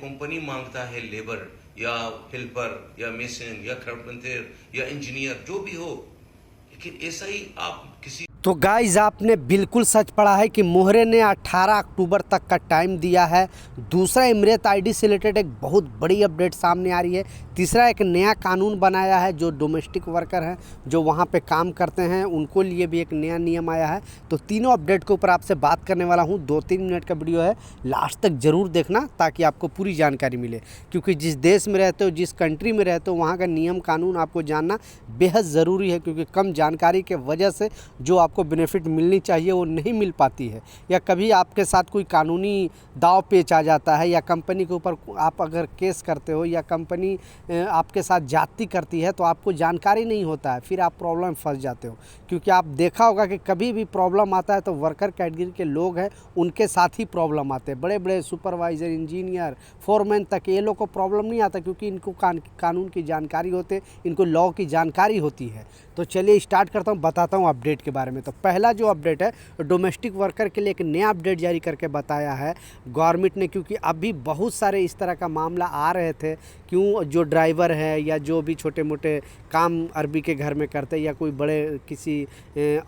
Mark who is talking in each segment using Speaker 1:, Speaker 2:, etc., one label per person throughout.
Speaker 1: Company मांगता है labour या हेल्पर या मेसन या कारपेंटर या इंजीनियर जो भी हो, लेकिन ऐसा ही आप किसी
Speaker 2: तो गाइज आपने बिल्कुल सच पढ़ा है कि मोहरे ने 18 अक्टूबर तक का टाइम दिया है। दूसरा, इमरत आईडी से रिलेटेड एक बहुत बड़ी अपडेट सामने आ रही है। तीसरा, एक नया कानून बनाया है जो डोमेस्टिक वर्कर हैं, जो वहाँ पे काम करते हैं, उनको लिए भी एक नया नियम आया है। तो तीनों अपडेट के ऊपर आपसे बात करने वाला हूँ। 2-3 मिनट का वीडियो है, लास्ट तक ज़रूर देखना ताकि आपको पूरी जानकारी मिले, क्योंकि जिस देश में रहते हो, जिस कंट्री में रहते हो, वहाँ का नियम कानून आपको जानना बेहद ज़रूरी है, क्योंकि कम जानकारी के वजह से जो आपको बेनिफिट मिलनी चाहिए वो नहीं मिल पाती है, या कभी आपके साथ कोई कानूनी दाव पेच आ जाता है, या कंपनी के ऊपर आप अगर केस करते हो या कंपनी आपके साथ जाती करती है तो आपको जानकारी नहीं होता है, फिर आप प्रॉब्लम में फंस जाते हो। क्योंकि आप देखा होगा कि कभी भी प्रॉब्लम आता है तो वर्कर कैटेगरी के लोग हैं उनके साथ ही प्रॉब्लम आते हैं। बड़े बड़े सुपरवाइज़र, इंजीनियर, फोरमैन तक ये लोग को प्रॉब्लम नहीं आता, क्योंकि इनको कानून की जानकारी होते, इनको लॉ की जानकारी होती है। तो चलिए स्टार्ट करता हूँ, बताता हूँ अपडेट के बारे में। तो पहला जो अपडेट है, डोमेस्टिक वर्कर के लिए एक नया अपडेट जारी करके बताया है गवर्नमेंट ने, क्योंकि अभी बहुत सारे इस तरह का मामला आ रहे थे। क्यों, जो ड्राइवर है या जो भी छोटे मोटे काम अरबी के घर में करते हैं, या कोई बड़े किसी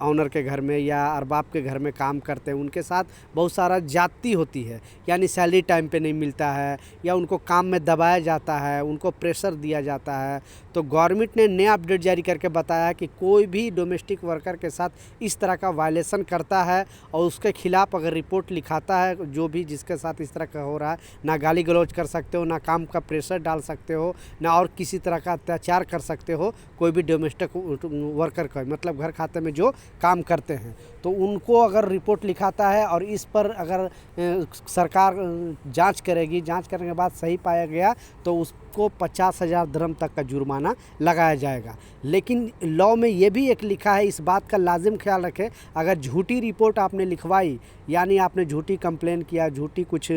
Speaker 2: ऑनर के घर में या अरबाब के घर में काम करते हैं, उनके साथ बहुत सारा ज्यादती होती है, यानी सैलरी टाइम पे नहीं मिलता है, या उनको काम में दबाया जाता है, उनको प्रेशर दिया जाता है। तो गवर्नमेंट ने नया अपडेट जारी करके बताया कि कोई भी डोमेस्टिक वर्कर के साथ इस तरह का वायलेशन करता है और उसके खिलाफ अगर रिपोर्ट लिखाता है, जो भी जिसके साथ इस तरह का हो रहा है, ना गाली गलौज कर सकते हो, ना काम का प्रेशर डाल सकते हो, ना और किसी तरह का अत्याचार कर सकते हो कोई भी डोमेस्टिक वर्कर का, मतलब घर खाते में जो काम करते हैं। तो उनको अगर रिपोर्ट लिखाता है और इस पर अगर सरकार जांच करेगी, जांच करने के बाद सही पाया गया तो उसको 50,000 दिरहम तक का जुर्माना लगाया जाएगा। लेकिन लॉ में ये भी एक लिखा है, इस बात का लाजिम ख्याल रखें, अगर झूठी रिपोर्ट आपने लिखवाई, यानी आपने झूठी कंप्लेन किया, झूठी कुछ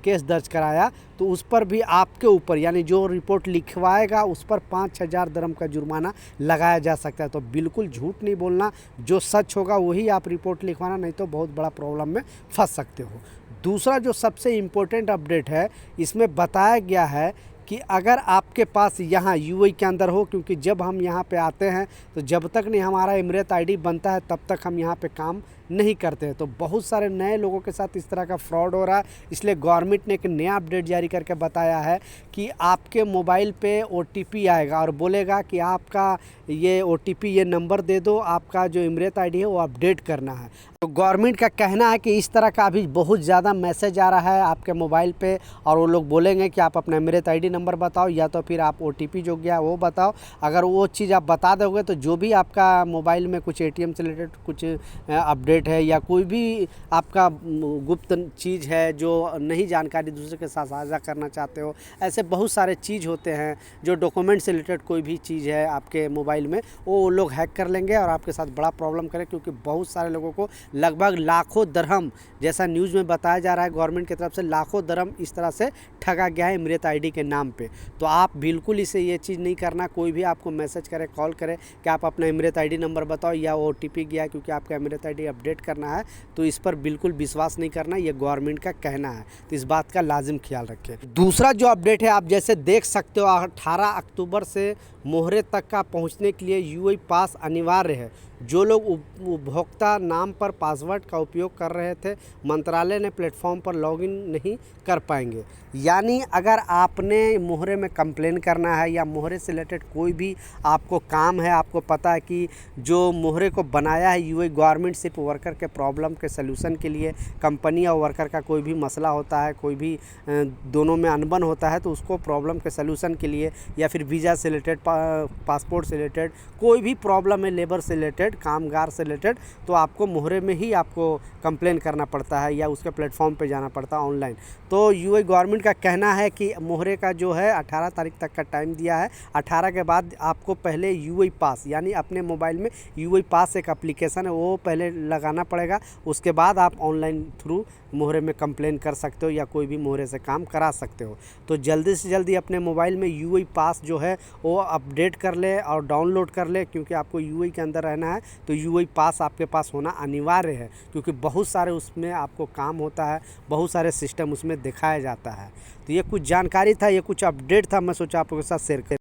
Speaker 2: केस दर्ज कराया, तो उस पर भी आपके ऊपर, यानी जो रिपोर्ट लिखवाएगा उस पर 5,000 दिरहम का जुर्माना लगाया जा सकता है। तो बिल्कुल झूठ नहीं बोलना, जो सच होगा वही आप रिपोर्ट लिखवाना, नहीं तो बहुत बड़ा प्रॉब्लम में फंस सकते हो। दूसरा जो सबसे इम्पोर्टेंट अपडेट है, इसमें बताया गया है कि अगर आपके पास यहाँ यूएई के अंदर हो, क्योंकि जब हम यहाँ पे आते हैं तो जब तक नहीं हमारा इमरत आईडी बनता है तब तक हम यहाँ पे काम नहीं करते हैं। तो बहुत सारे नए लोगों के साथ इस तरह का फ्रॉड हो रहा है, इसलिए गवर्नमेंट ने एक नया अपडेट जारी करके बताया है कि आपके मोबाइल पे ओटीपी आएगा और बोलेगा कि आपका ये ओटीपी, ये नंबर दे दो, आपका जो इमरत आईडी है वो अपडेट करना है। तो गवर्नमेंट का कहना है कि इस तरह का अभी बहुत ज़्यादा मैसेज आ रहा है आपके मोबाइल पे, और वो लोग बोलेंगे कि आप अपना इमरत आईडी नंबर बताओ, या तो फिर आप ओटीपी जो गया वो बताओ। अगर वो चीज़ आप बता दोगे तो जो भी आपका मोबाइल में कुछ एटीएम से रिलेटेड कुछ अपडेट है, या कोई भी आपका गुप्त चीज़ है जो नहीं जानकारी दूसरे के साथ साझा करना चाहते हो, ऐसे बहुत सारे चीज़ होते हैं जो डॉक्यूमेंट से रिलेटेड कोई भी चीज़ है आपके मोबाइल में, वो लोग हैक कर लेंगे और आपके साथ बड़ा प्रॉब्लम करें। क्योंकि बहुत सारे लोगों को लगभग लाखों दिरहम, जैसा न्यूज़ में बताया जा रहा है गवर्नमेंट की तरफ से, लाखों दिरहम इस तरह से ठगा गया है इमरत आईडी के नाम पे। तो आप बिल्कुल इसे ये चीज़ नहीं करना, कोई भी आपको मैसेज करे, कॉल करे कि आप अपना इमरत आईडी नंबर बताओ या ओटीपी गया क्योंकि आपका इमरत आईडी अपडेट करना है, तो इस पर बिल्कुल विश्वास नहीं करना, ये गवर्नमेंट का कहना है। तो इस बात का लाजिम ख्याल रखें। दूसरा जो अपडेट है, आप जैसे देख सकते हो 18 अक्टूबर से मोहरे तक का पहुंचने के लिए यूएई पास अनिवार्य है। जो लोग उपभोक्ता नाम पर पासवर्ड का उपयोग कर रहे थे, मंत्रालय ने प्लेटफॉर्म पर लॉगिन नहीं कर पाएंगे। यानी अगर आपने मोहरे में कंप्लेन करना है या मोहरे से रिलेटेड कोई भी आपको काम है, आपको पता है कि जो मोहरे को बनाया है यूएई गवर्नमेंट, सिर्फ वर्कर के प्रॉब्लम के सलूशन के लिए, कंपनी और वर्कर का कोई भी मसला होता है, कोई भी दोनों में अनबन होता है, तो उसको प्रॉब्लम के सलूशन के लिए, या फिर वीज़ा से रिलेटेड, पासपोर्ट से रिलेटेड कोई भी प्रॉब्लम है, लेबर से रिलेटेड, कामगार से रिलेटेड, तो आपको मोहरे में ही आपको कंप्लेन करना पड़ता है या उसके प्लेटफॉर्म पे जाना पड़ता है ऑनलाइन। तो यूएई गवर्नमेंट का कहना है कि मोहरे का जो है 18 तारीख तक का टाइम दिया है। 18 के बाद आपको पहले यूएई पास, यानी अपने मोबाइल में यूएई पास एक एप्लीकेशन है, वो पहले लगाना पड़ेगा। उसके बाद आप ऑनलाइन थ्रू मोहरे में कंप्लेन कर सकते हो या कोई भी मोहरे से काम करा सकते हो। तो जल्दी से जल्दी अपने मोबाइल में यूएई पास जो है वो अपडेट कर ले और डाउनलोड कर ले, क्योंकि आपको यूएई के अंदर रहना है है तो यूएई पास आपके पास होना अनिवार्य है, क्योंकि बहुत सारे उसमें आपको काम होता है, बहुत सारे सिस्टम उसमें दिखाया जाता है। तो ये कुछ जानकारी था, ये कुछ अपडेट था, मैं सोचा आप लोगों के साथ शेयर कर।